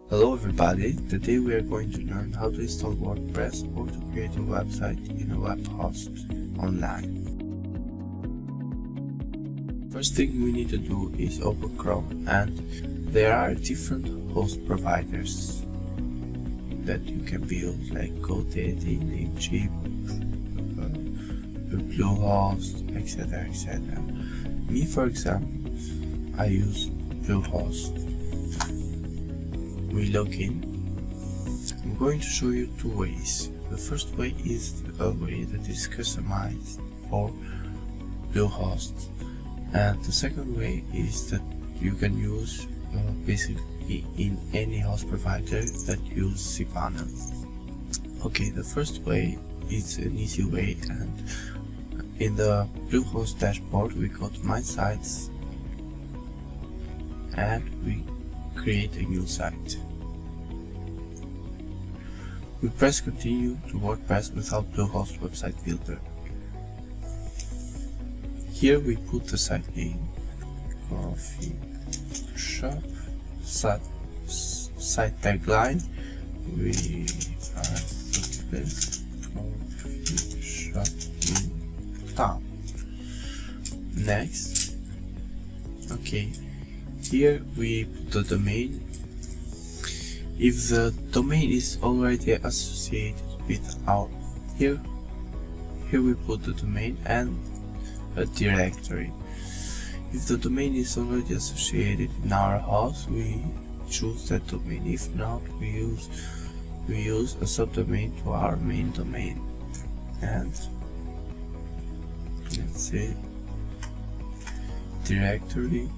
Hello everybody, today we are going to learn how to install WordPress or to create a website in a web host online. First thing we need to do is open Chrome, and there are different host providers that you can build, like GoDaddy, Namecheap, Bluehost, etc. Me, for example, I use Bluehost. We log in. I'm going to show you two ways. The first way is a way that is customized for Bluehost, and the second way is that you can use basically in any host provider that use cPanel. Okay, the first way is an easy way, and in the Bluehost dashboard we go to My Sites and we create a new site. We press continue to WordPress without Bluehost website builder. Here we put the site name, coffee shop, site tagline, we are the best coffee shop in town. Next, okay, here we put the domain. If the domain is already associated with our here we put the domain and a directory. If the domain is already associated in our house, we choose that domain. If not, we use a subdomain to our main domain. And let's say directory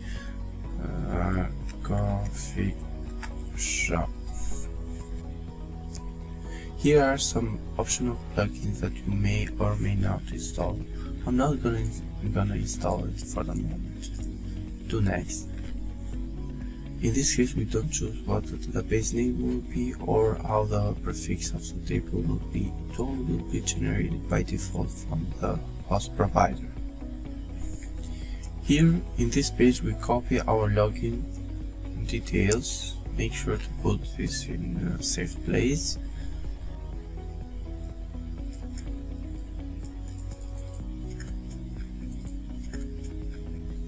coffee shop. Here are some optional plugins that you may or may not install. I'm not gonna install it for the moment. Do next. In this case, we don't choose what the database name will be or how the prefix of the table will be. It all will be generated by default from the host provider. Here in this page we copy our login details. Make sure to put this in a safe place.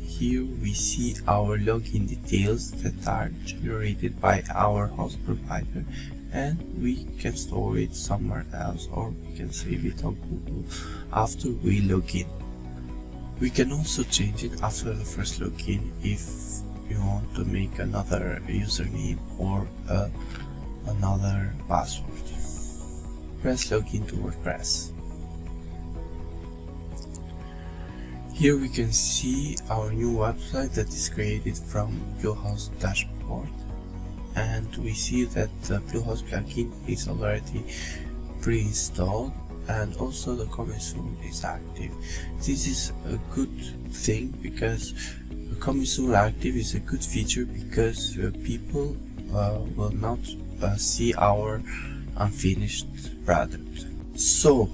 Here we see our login details that are generated by our host provider, and we can store it somewhere else, or we can save it on Google after we log in. We can also change it after the first login if you want to make another username or another password. Press login to WordPress. Here we can see our new website that is created from Bluehost dashboard, and we see that the Bluehost plugin is already pre-installed, and also the coming soon is active. This is a good thing because coming soon active is a good feature because people will not see our unfinished product. So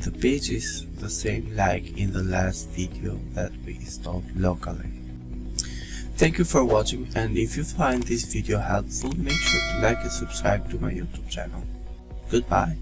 the page is the same like in the last video that we installed locally. Thank you for watching, and if you find this video helpful, make sure to like and subscribe to my YouTube channel. Goodbye.